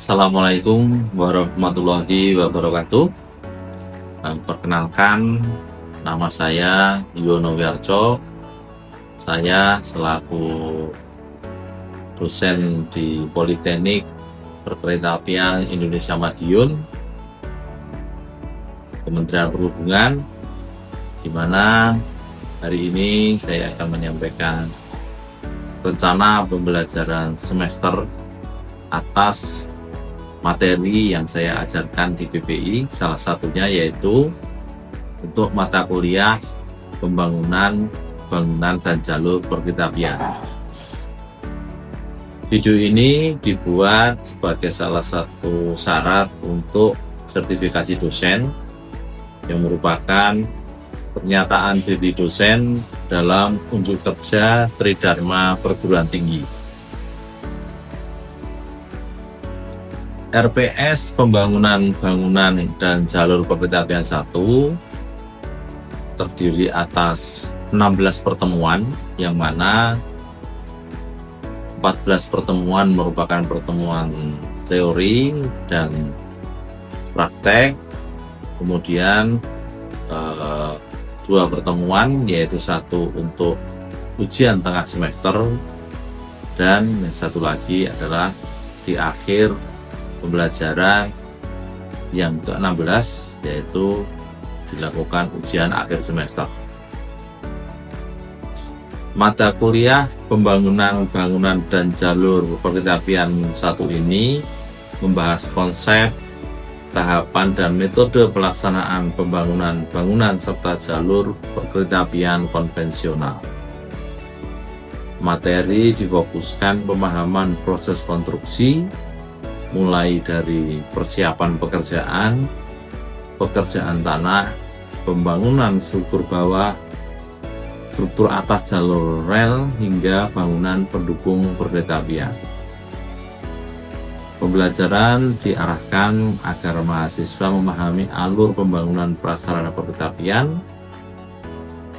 Assalamualaikum warahmatullahi wabarakatuh. Perkenalkan, nama saya Yuwono Wiarjo. Saya selaku dosen di Politeknik Perkeretaapian Indonesia Madiun, Kementerian Perhubungan, di mana hari ini saya akan menyampaikan rencana pembelajaran semester atas materi yang saya ajarkan di PPI, salah satunya yaitu untuk mata kuliah bangunan dan jalur perkeretaapian. Video ini dibuat sebagai salah satu syarat untuk sertifikasi dosen yang merupakan pernyataan diri dosen dalam unjuk kerja Tridharma Perguruan Tinggi. RPS Pembangunan Bangunan dan Jalur Perkeretaapian 1 terdiri atas 16 pertemuan, yang mana 14 pertemuan merupakan pertemuan teori dan praktek, kemudian 2 pertemuan, yaitu satu untuk ujian tengah semester dan yang satu lagi adalah di akhir pembelajaran yang ke-16, yaitu dilakukan ujian akhir semester. Mata kuliah Pembangunan Bangunan dan Jalur Perkeretaapian 1 ini membahas konsep, tahapan dan metode pelaksanaan pembangunan bangunan serta jalur perkeretaapian konvensional. Materi difokuskan pemahaman proses konstruksi, mulai dari persiapan pekerjaan tanah, pembangunan struktur bawah, struktur atas jalur rel, hingga bangunan pendukung perkeretaapian. Pembelajaran diarahkan agar mahasiswa memahami alur pembangunan prasarana perkeretaapian,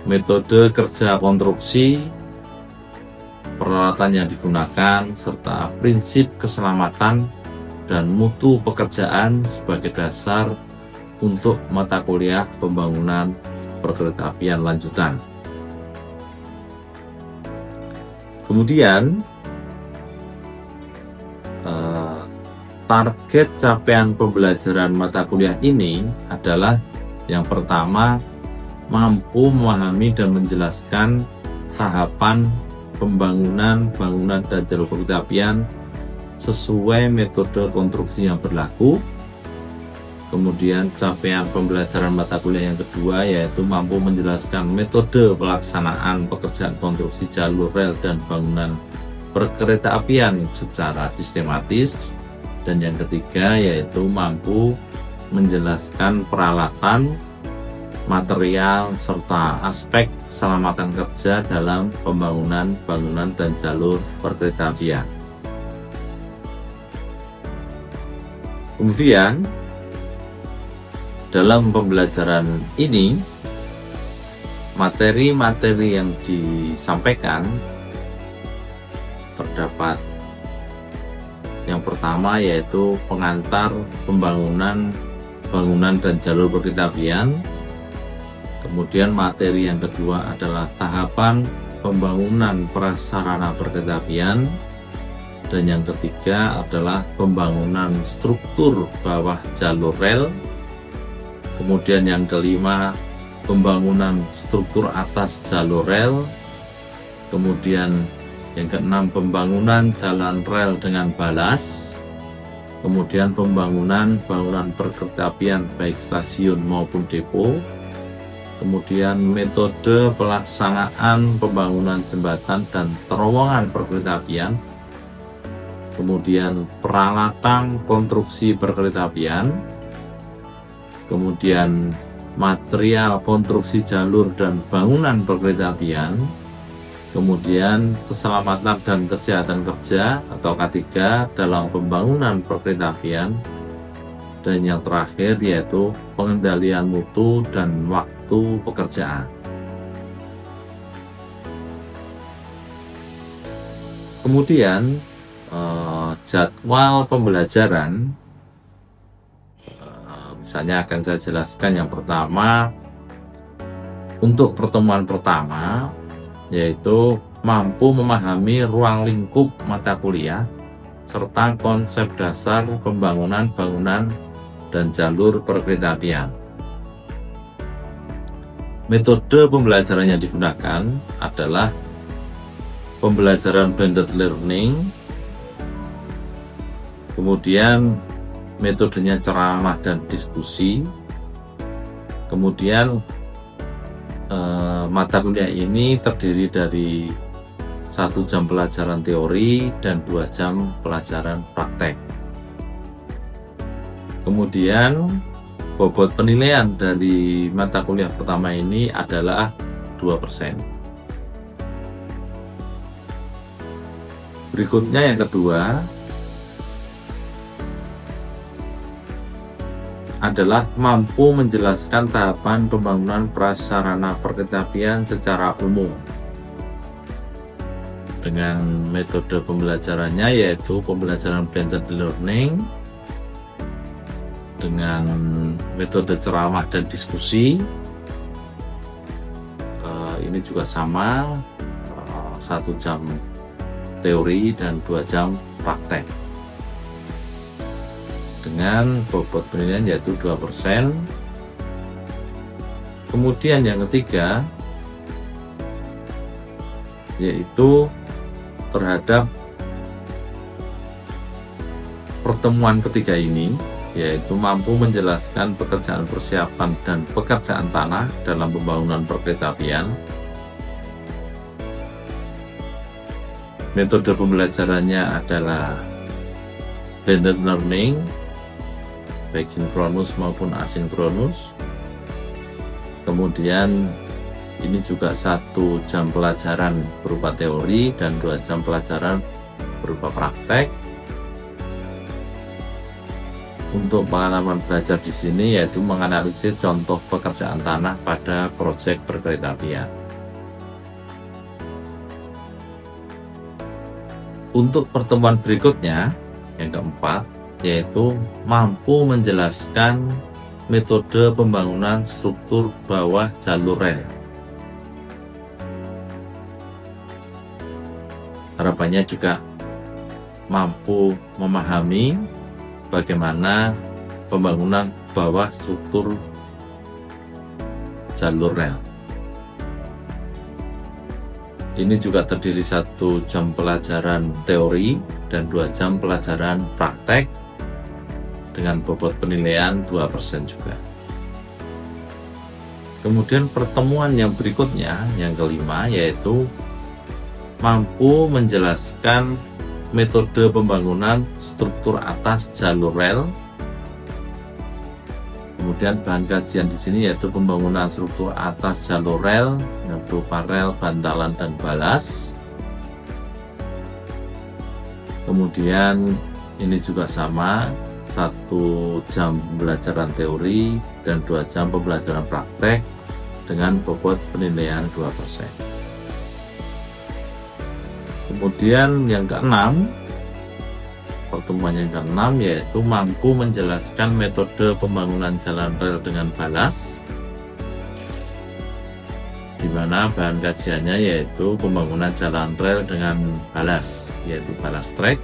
metode kerja konstruksi, peralatan yang digunakan, serta prinsip keselamatan dan mutu pekerjaan sebagai dasar untuk mata kuliah pembangunan perkeretaapian lanjutan. Kemudian target capaian pembelajaran mata kuliah ini adalah yang pertama, mampu memahami dan menjelaskan tahapan pembangunan bangunan dan jalur perkeretaapian sesuai metode konstruksi yang berlaku. Kemudian capaian pembelajaran mata kuliah yang kedua yaitu mampu menjelaskan metode pelaksanaan pekerjaan konstruksi jalur rel dan bangunan perkeretaapian secara sistematis. Dan yang ketiga yaitu mampu menjelaskan peralatan, material, serta aspek keselamatan kerja dalam pembangunan bangunan dan jalur perkeretaapian. Kemudian dalam pembelajaran ini, materi-materi yang disampaikan terdapat yang pertama yaitu pengantar pembangunan bangunan dan jalur perkeretaapian. Kemudian materi yang kedua adalah tahapan pembangunan prasarana perkeretaapian. Dan yang ketiga adalah pembangunan struktur bawah jalur rel. Kemudian yang kelima, pembangunan struktur atas jalur rel. Kemudian yang keenam, pembangunan jalan rel dengan balas. Kemudian pembangunan bangunan perkeretaapian baik stasiun maupun depo. Kemudian metode pelaksanaan pembangunan jembatan dan terowongan perkeretaapian. Kemudian peralatan konstruksi perkeretaapian. Kemudian material konstruksi jalur dan bangunan perkeretaapian. Kemudian keselamatan dan kesehatan kerja atau K3 dalam pembangunan perkeretaapian. Dan yang terakhir yaitu pengendalian mutu dan waktu pekerjaan. Kemudian jadwal pembelajaran, misalnya akan saya jelaskan. Yang pertama, untuk pertemuan pertama, yaitu mampu memahami ruang lingkup mata kuliah serta konsep dasar pembangunan bangunan dan jalur perkeretaapian. Metode pembelajaran yang digunakan adalah pembelajaran blended learning, kemudian metodenya ceramah dan diskusi, kemudian mata kuliah ini terdiri dari 1 jam pelajaran teori dan 2 jam pelajaran praktek. Kemudian bobot penilaian dari mata kuliah pertama ini adalah 2%. Berikutnya yang kedua adalah mampu menjelaskan tahapan pembangunan prasarana perkeretaapian secara umum. Dengan metode pembelajarannya yaitu pembelajaran blended learning dengan metode ceramah dan diskusi. Ini juga sama, 1 jam teori dan 2 jam praktek. Dengan bobot penilaian yaitu 2%. Kemudian yang ketiga yaitu terhadap pertemuan ketiga ini, yaitu mampu menjelaskan pekerjaan persiapan dan pekerjaan tanah dalam pembangunan perkeretaapian. Metode pembelajarannya adalah blended learning, baik sinkronus maupun asinkronus. Kemudian ini juga 1 jam pelajaran berupa teori dan 2 jam pelajaran berupa praktek. Untuk pengalaman belajar di sini yaitu menganalisis contoh pekerjaan tanah pada proyek perkeretaapian. Untuk pertemuan berikutnya, yang keempat, yaitu mampu menjelaskan metode pembangunan struktur bawah jalur rel. Harapannya juga mampu memahami bagaimana pembangunan bawah struktur jalur rel. Ini juga terdiri 1 jam pelajaran teori dan 2 jam pelajaran praktek dengan bobot penilaian 2% juga. Kemudian pertemuan yang berikutnya, yang kelima, yaitu mampu menjelaskan metode pembangunan struktur atas jalur rel. Kemudian bahan kajian di sini yaitu pembangunan struktur atas jalur rel yang berupa rel, bantalan, dan balas. Kemudian ini juga sama, 1 jam pembelajaran teori dan 2 jam pembelajaran praktek dengan bobot penilaian 2%. Kemudian yang keenam, pertemuan yang keenam yaitu mampu menjelaskan metode pembangunan jalan rel dengan balas, di mana bahan kajiannya yaitu pembangunan jalan rel dengan balas, yaitu balas track.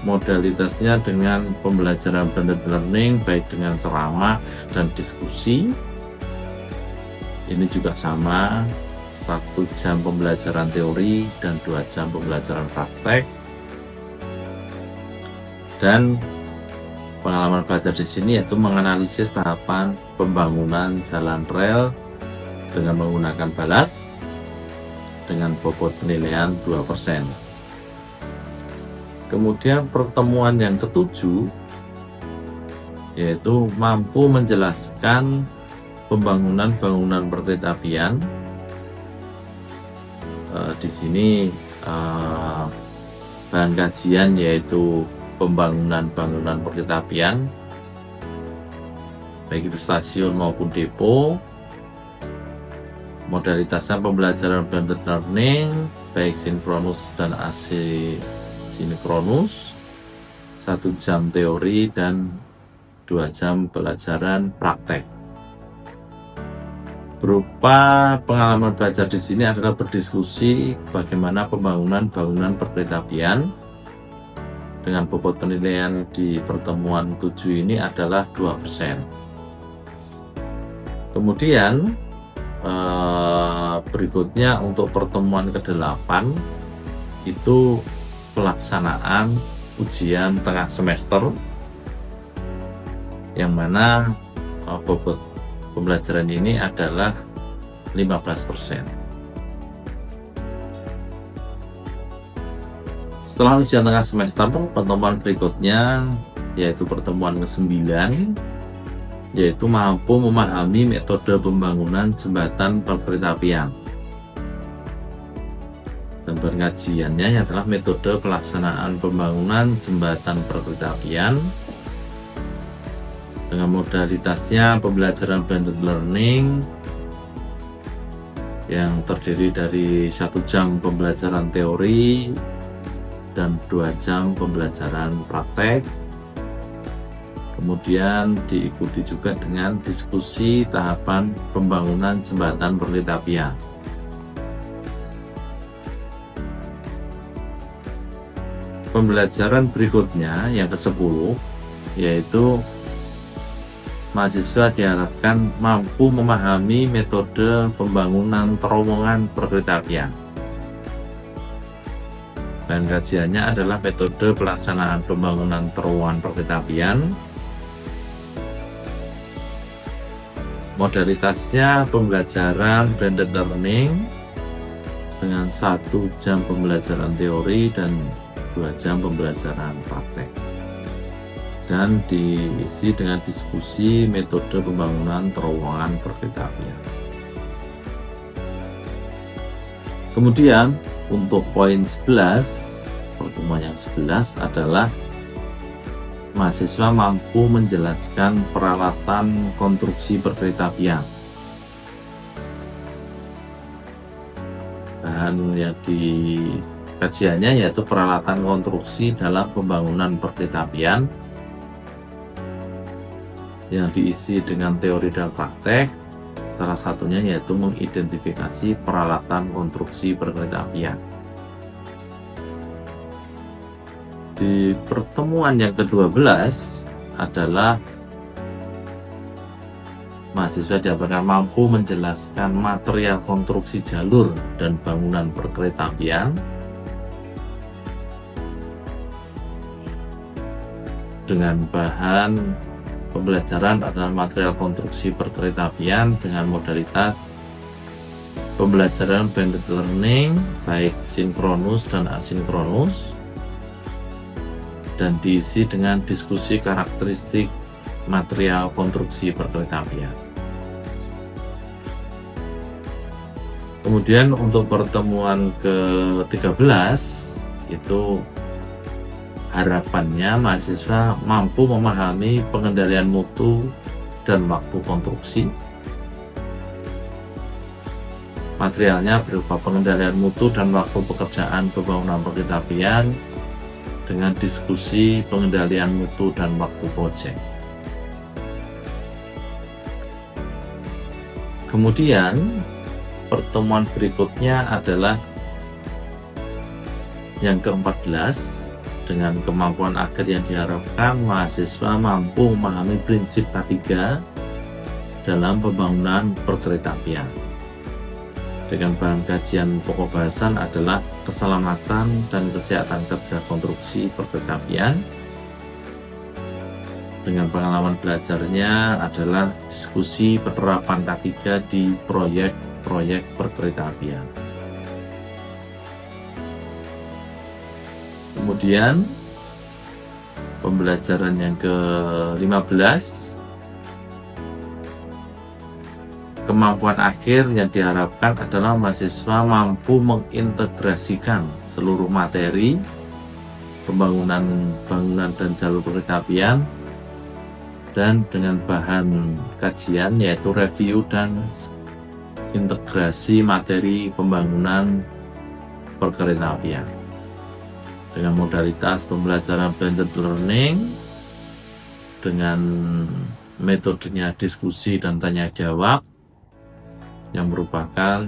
Modalitasnya dengan pembelajaran blended learning baik dengan ceramah dan diskusi. Ini juga sama, 1 jam pembelajaran teori dan 2 jam pembelajaran praktek. Dan pengalaman belajar di sini yaitu menganalisis tahapan pembangunan jalan rel dengan menggunakan balas dengan bobot penilaian 2%. Kemudian pertemuan yang ketujuh yaitu mampu menjelaskan pembangunan bangunan perkeretaapian. Di sini bahan kajian yaitu pembangunan bangunan perkeretaapian, baik itu stasiun maupun depo. Modalitasnya pembelajaran blended learning, baik sinkronus dan sinkronus, 1 jam teori dan 2 jam pelajaran praktek. Berupa pengalaman belajar di sini adalah berdiskusi bagaimana pembangunan bangunan berkereta apian dengan bobot penilaian di pertemuan 7 ini adalah 2%. Kemudian berikutnya untuk pertemuan ke-8 itu pelaksanaan ujian tengah semester, yang mana bobot pembelajaran ini adalah 15%. Setelah ujian tengah semester, pertemuan berikutnya yaitu pertemuan ke-9, yaitu mampu memahami metode pembangunan jembatan perkereta apian. Dan pengajiannya adalah metode pelaksanaan pembangunan jembatan perkereta apian dengan modalitasnya pembelajaran blended learning yang terdiri dari 1 jam pembelajaran teori dan 2 jam pembelajaran praktek. Kemudian diikuti juga dengan diskusi tahapan pembangunan jembatan perkereta apian. Pembelajaran berikutnya yang ke-10 yaitu mahasiswa diharapkan mampu memahami metode pembangunan terowongan perkereta apian. Dan kajiannya adalah metode pelaksanaan pembangunan terowongan perkereta apian. Modalitasnya pembelajaran blended learning dengan 1 jam pembelajaran teori dan 2 jam pembelajaran praktek, dan diisi dengan diskusi metode pembangunan terowongan perkereta apian. Kemudian untuk poin 11, pertemuan yang 11 adalah mahasiswa mampu menjelaskan peralatan konstruksi perkereta apian. Bahan yang di kajiannya yaitu peralatan konstruksi dalam pembangunan perkereta apian yang diisi dengan teori dan praktek. Salah satunya yaitu mengidentifikasi peralatan konstruksi perkereta apian. Di pertemuan yang ke-12 adalah mahasiswa diharapkan mampu menjelaskan material konstruksi jalur dan bangunan perkereta apian dengan bahan pembelajaran adalah material konstruksi perkereta apian dengan modalitas pembelajaran blended learning baik sinkronus dan asinkronus, dan diisi dengan diskusi karakteristik material konstruksi perkereta apian. Kemudian untuk pertemuan ke-13 itu harapannya mahasiswa mampu memahami pengendalian mutu dan waktu konstruksi. Materialnya berupa pengendalian mutu dan waktu pekerjaan pembangunan perkereta apian dengan diskusi pengendalian mutu dan waktu proyek. Kemudian pertemuan berikutnya adalah yang ke-14 dengan kemampuan akhir yang diharapkan mahasiswa mampu memahami prinsip K3 dalam pembangunan perkereta apian. Dengan bahan kajian pokok bahasan adalah keselamatan dan kesehatan kerja konstruksi perkereta apian. Dengan pengalaman belajarnya adalah diskusi penerapan K3 di proyek-proyek perkereta apian. Kemudian pembelajaran yang ke-15, kemampuan akhir yang diharapkan adalah mahasiswa mampu mengintegrasikan seluruh materi pembangunan dan jalur perkereta apian dan dengan bahan kajian yaitu review dan integrasi materi pembangunan perkereta apian dengan modalitas pembelajaran blended learning dengan metodenya diskusi dan tanya jawab yang merupakan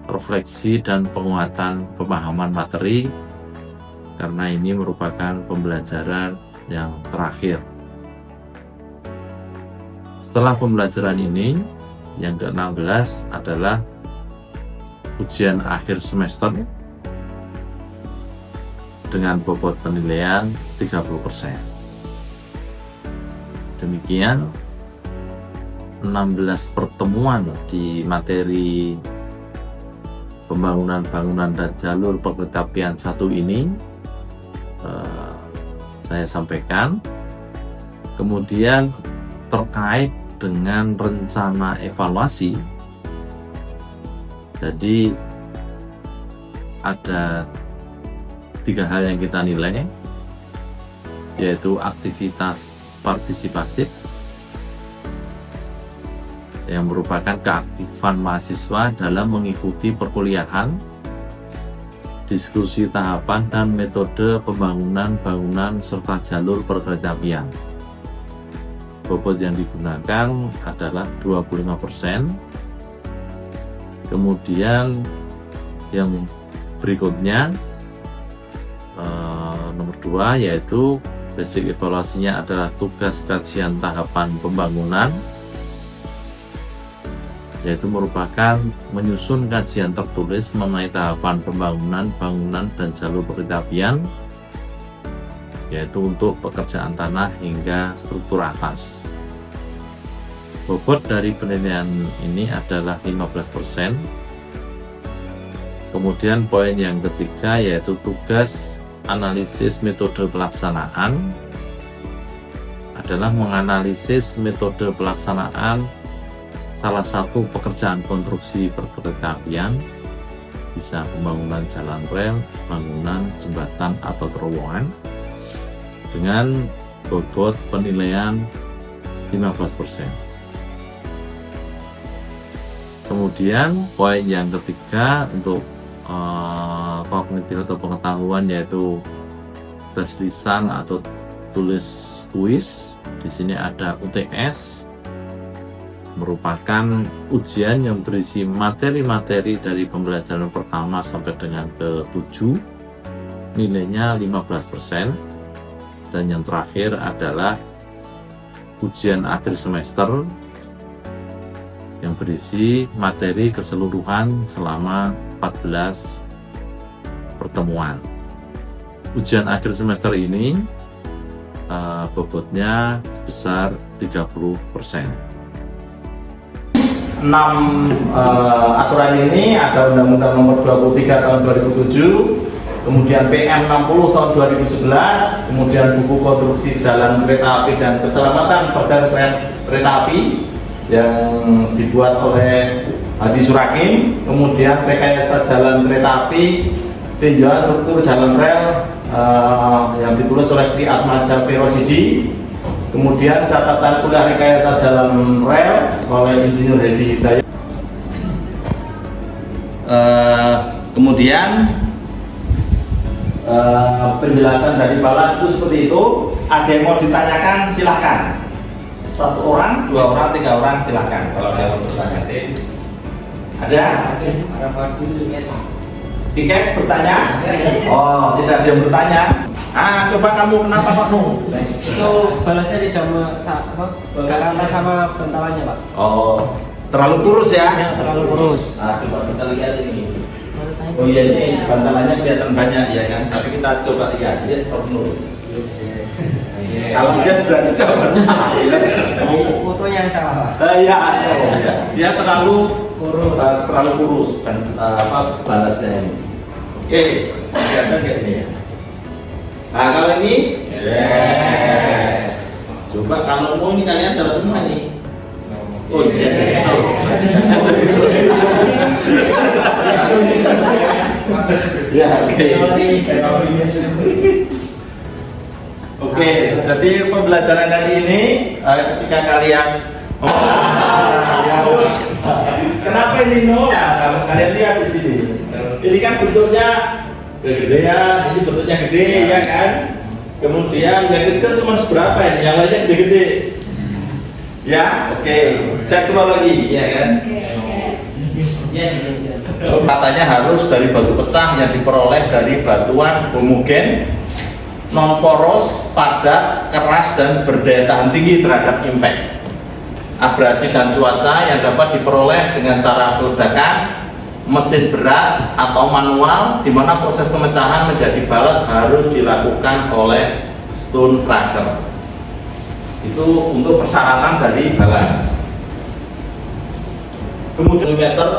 refleksi dan penguatan pemahaman materi, karena ini merupakan pembelajaran yang terakhir. Setelah pembelajaran ini, yang ke-16 adalah ujian akhir semester dengan bobot penilaian 30%. Demikian 16 pertemuan di materi pembangunan bangunan dan jalur perkeretaapian 1 ini saya sampaikan. Kemudian terkait dengan rencana evaluasi, jadi ada 3 hal yang kita nilai, yaitu aktivitas partisipasif yang merupakan keaktifan mahasiswa dalam mengikuti perkuliahan, diskusi tahapan dan metode pembangunan bangunan serta jalur perkeretaapian. Bobot yang digunakan adalah 25%. Kemudian yang berikutnya nomor 2, yaitu basic evaluasinya adalah tugas kajian tahapan pembangunan, yaitu merupakan menyusun kajian tertulis mengenai tahapan pembangunan bangunan dan jalur perkeretaapian, yaitu untuk pekerjaan tanah hingga struktur atas. Bobot dari penilaian ini adalah 15%. Kemudian poin yang ketiga, yaitu tugas analisis metode pelaksanaan, adalah menganalisis metode pelaksanaan salah satu pekerjaan konstruksi perkeretaapian, bisa pembangunan jalan rel, bangunan jembatan atau terowongan, dengan bobot penilaian 15%. Kemudian poin yang ketiga untuk kognitif atau pengetahuan, yaitu tes lisan atau tulis kuis. Di sini ada UTS, merupakan ujian yang berisi materi-materi dari pembelajaran pertama sampai dengan ke-7, nilainya 15%. Dan yang terakhir adalah ujian akhir semester yang berisi materi keseluruhan selama 14 pertemuan. Ujian akhir semester ini bobotnya sebesar 30%. 6 aturan ini ada Undang-Undang Nomor 23 Tahun 2007, kemudian PM 60 Tahun 2011, kemudian Buku Konstruksi Jalan Kereta Api dan Keselamatan Perjalanan Kereta Api yang dibuat oleh Haji Surakim, kemudian Rekayasa Jalan Kereta Api, Tinjauan Struktur Jalan Rel yang ditulis oleh Sri Atmaja Perosidi, kemudian catatan kuliah rekayasa jalan rel oleh Insinyur Hedi Hidayat. Kemudian penjelasan dari Balas itu seperti itu. Ada yang mau ditanyakan silahkan. 1 orang, 2 orang, 3 orang silahkan. Kalau ada yang mau bertanya, ada? Tiket bertanya? Oh, tidak ada yang bertanya. Coba kamu kenapa Pak Nu? Itu balasnya tidak rata sama bantalannya Pak. Oh, terlalu kurus ya? Ya, terlalu kurus. Coba kita lihat ini. Oh iya, ini bantalannya kelihatan banyak ya kan? Tapi kita coba lihat, dia stop dulu. Kalau dia berarti jawabannya salah. Fotonya yang salah Pak. Iya, dia terlalu kurus kan balasnya ini. Oke, kelihatan kayak ini ya. Nah kalau ini, yes. Coba kalau mau ini kalian salah semua nih. Oh iya, saya tahu. Ya, oke. Oke, jadi pembelajaran kali ini ketika kalian kenapa ini no? Nah, kalau kalian lihat di sini, ini kan bentuknya kegedean, ini bentuknya gede ya kan. Kemudian yang kecil cuma seberapa ini, yang lainnya gede-gede. Ya, oke. Saya coba lagi, ya kan. Katanya harus dari batu pecah yang diperoleh dari batuan homogen, non poros, padat, keras dan berdaya tahan tinggi terhadap impact, abrasi dan cuaca yang dapat diperoleh dengan cara peledakan, mesin berat atau manual, di mana proses pemecahan menjadi balas harus dilakukan oleh stone crusher. Itu untuk persyaratan dari balas. Kemudian meter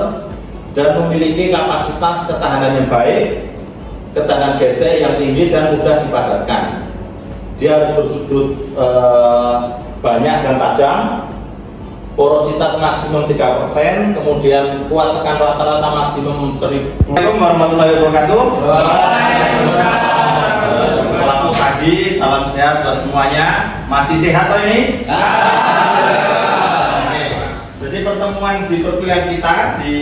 dan memiliki kapasitas ketahanan yang baik, ketahanan gesek yang tinggi dan mudah dipadatkan. Dia harus bersudut banyak dan tajam, porositas maksimum 3%, kemudian kuat tekan rata-rata maksimum 1000. Assalamualaikum warahmatullahi wabarakatuh. Selamat pagi, salam sehat buat semuanya. Masih sehat toh ini? Oke. Jadi pertemuan di perkuliahan kita di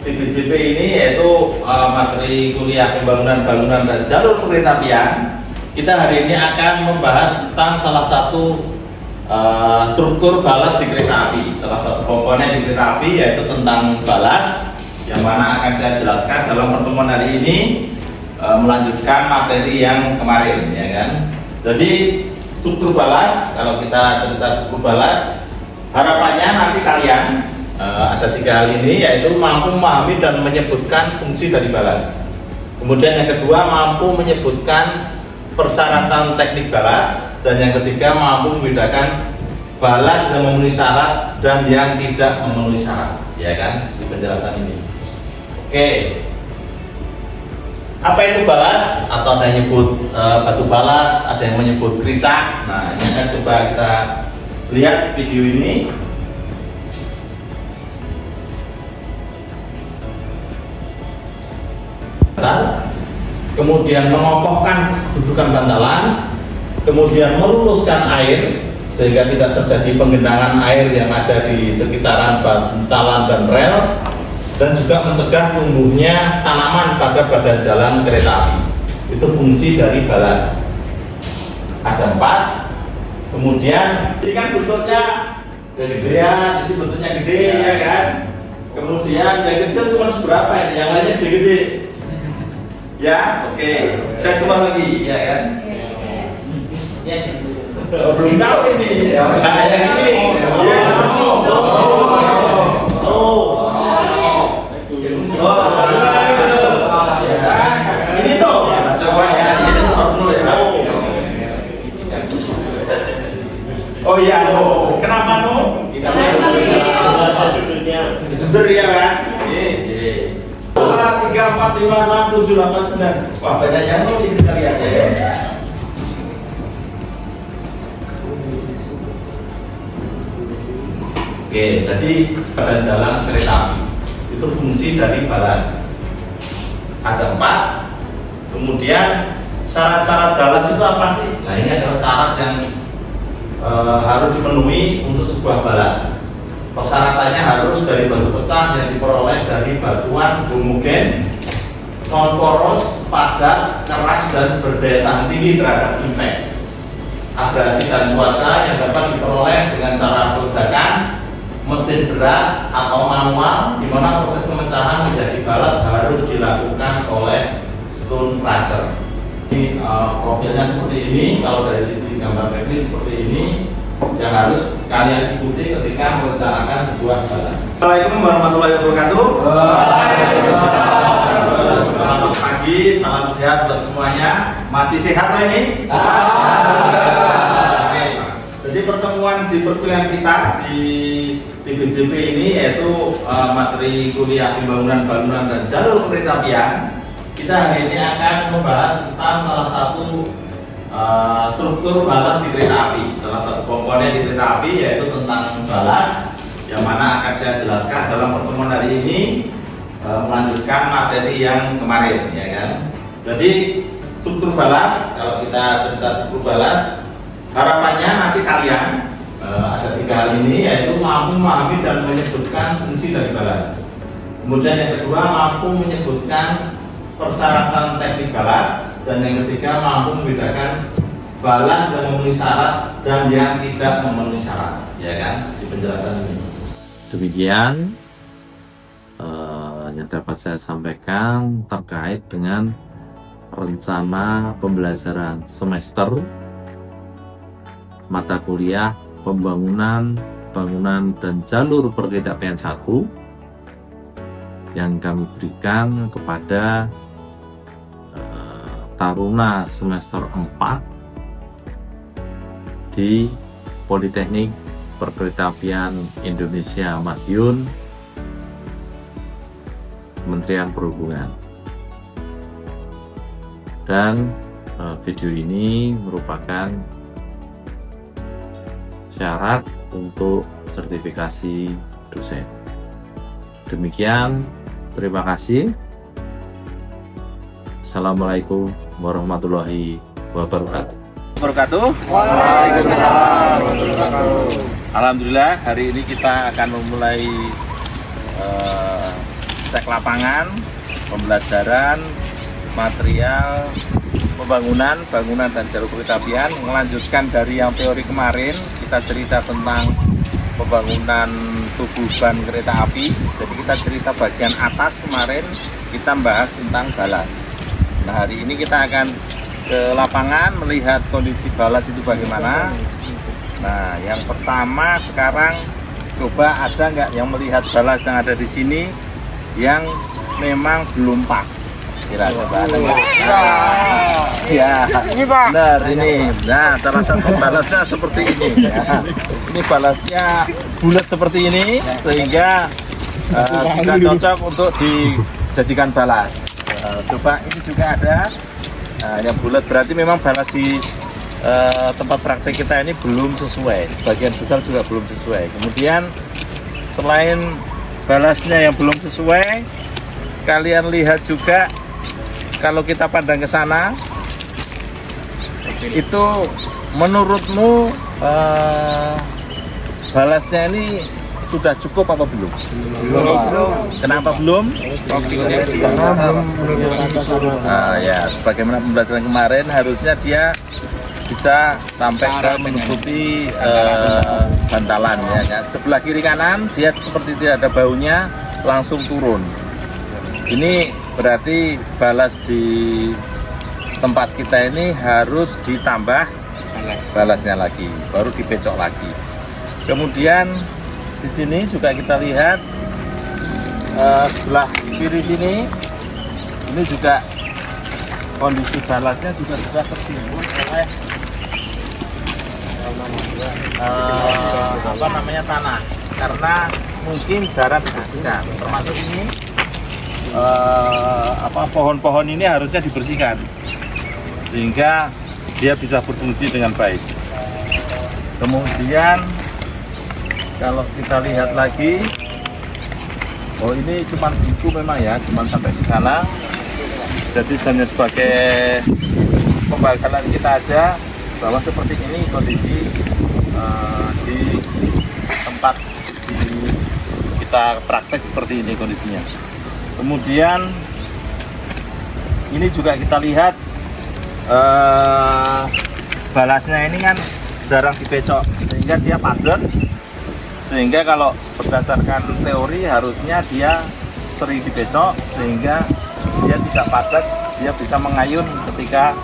BJP ini yaitu materi kuliah pembangunan bangunan dan jalur kereta apian. Kita hari ini akan membahas tentang salah satu struktur balas di kereta api. Salah satu komponen di kereta api yaitu tentang balas, yang mana akan saya jelaskan dalam pertemuan hari ini, melanjutkan materi yang kemarin, ya kan. Jadi struktur balas, kalau kita cerita struktur balas, harapannya nanti kalian ada 3 hal ini, yaitu mampu memahami dan menyebutkan fungsi dari balas. Kemudian yang kedua, mampu menyebutkan persyaratan teknik balas, dan yang ketiga, mampu membedakan balas yang memenuhi syarat dan yang tidak memenuhi syarat, ya kan, di penjelasan ini. Oke, apa itu balas? Atau ada yang menyebut batu balas, ada yang menyebut kericak. Nah, ini akan coba kita lihat video ini. Kemudian mengokohkan kedudukan bantalan, kemudian meluluskan air sehingga tidak terjadi penggenangan air yang ada di sekitaran bantalan dan rel, dan juga mencegah tumbuhnya tanaman pada badan jalan kereta api. Itu fungsi dari balas. Ada 4. Kemudian ini kan bentuknya gedean, ini bentuknya gede, ya kan. Kemudian yang kecil cuma seberapa ini, yang lainnya gede-gede. Ya, oke. Saya coba lagi, ya kan. Belum tahu ini. Nah, yang ini, ya sama. Ini tuh, coba ya. Ini stop dulu ya. Oh iya, kenapa no? Sudut ya kan? 3, 4, 5, 6, 7, 8, 9. Wah, banyak yang mau kita lihat ya. Oke, jadi pada jalan kereta api itu fungsi dari balas. Ada 4. Kemudian syarat-syarat balas itu apa sih? Nah, ini adalah syarat yang harus dipenuhi untuk sebuah balas. Persyaratannya harus dari batu pecah yang diperoleh dari batuan homogen, non poros, padat, keras dan berdaya tahan tinggi terhadap impact, abrasi dan cuaca yang dapat diperoleh dengan cara peledakan, mesin berat atau manual, di mana proses pemecahan menjadi balas harus dilakukan oleh stone crusher. Ini profilnya seperti ini. Kalau dari sisi gambar teknis seperti ini, yang harus kalian ikuti ketika merencanakan sebuah balas. Assalamualaikum warahmatullahi wabarakatuh. Selamat pagi, salam sehat buat semuanya. Masih sehat ini? Oke. Jadi pertemuan di perkuliahan kita di BJP ini yaitu materi kuliah pembangunan bangunan dan jalur kereta apian. Kita hari ini akan membahas tentang salah satu struktur balas di kereta api. Salah satu komponen di kereta api yaitu tentang balas, yang mana akan saya jelaskan dalam pertemuan hari ini, melanjutkan materi yang kemarin, ya kan. Jadi struktur balas, kalau kita cerita struktur balas, harapannya nanti kalian ada 3 hal ini, yaitu mampu memahami dan menyebutkan fungsi dari balas. Kemudian yang kedua, mampu menyebutkan persyaratan teknik balas, dan yang ketiga mampu membedakan balas yang memenuhi syarat dan yang tidak memenuhi syarat, ya kan, di penjelasan ini. Demikian yang dapat saya sampaikan terkait dengan rencana pembelajaran semester mata kuliah pembangunan, bangunan dan jalur perkeretaapian 1 yang kami berikan kepada taruna semester 4 di Politeknik Perkeretaapian Indonesia Madiun, Kementerian Perhubungan. Dan video ini merupakan syarat untuk sertifikasi dosen. Demikian, terima kasih. Assalamualaikum warahmatullahi wabarakatuh. Waalaikumsalam. Alhamdulillah, hari ini kita akan memulai cek lapangan, pembelajaran, material, pembangunan, bangunan dan jalur perkeretaapian. Melanjutkan dari yang teori kemarin, kita cerita tentang pembangunan tubuh ban kereta api. Jadi kita cerita bagian atas kemarin, kita bahas tentang balas. Nah, hari ini kita akan ke lapangan melihat kondisi balas itu bagaimana. Nah, yang pertama sekarang coba ada nggak yang melihat balas yang ada di sini yang memang belum pas? Kira coba ada nggak? Ya, ini Pak. Benar ini. Nah, salah satu balasnya seperti ini. Ya. Ini balasnya bulat seperti ini sehingga tidak cocok untuk dijadikan balas. Coba ini juga ada. Nah, yang bulat berarti memang balas di tempat praktek kita ini belum sesuai. Sebagian besar juga belum sesuai. Kemudian selain balasnya yang belum sesuai, kalian lihat juga kalau kita pandang ke sana, itu menurutmu balasnya ini sudah cukup apa belum? Belum. Kenapa belum? Karena belum ya, sebagaimana pembelajaran kemarin harusnya dia bisa sampai ke menutupi bantalan, ya kan. Sebelah kiri kanan dia seperti tidak ada baunya, langsung turun. Ini berarti balas di tempat kita ini harus ditambah balasnya lagi, baru dipecok lagi. Kemudian di sini juga kita lihat sebelah kiri sini, ini juga kondisi balasnya juga sudah tertimbun oleh tanah, karena mungkin jarang dibersihkan. Termasuk ini pohon-pohon ini harusnya dibersihkan sehingga dia bisa berfungsi dengan baik. Kemudian kalau kita lihat lagi, oh ini cuma buku memang ya, cuma sampai di sana. Jadi hanya sebagai pembakaran kita aja bahwa seperti ini kondisi di tempat kita praktek seperti ini kondisinya. Kemudian ini juga kita lihat balasnya ini kan jarang dipecok sehingga dia padat, sehingga kalau berdasarkan teori harusnya dia sering dipecok sehingga dia tidak padat, dia bisa mengayun ketika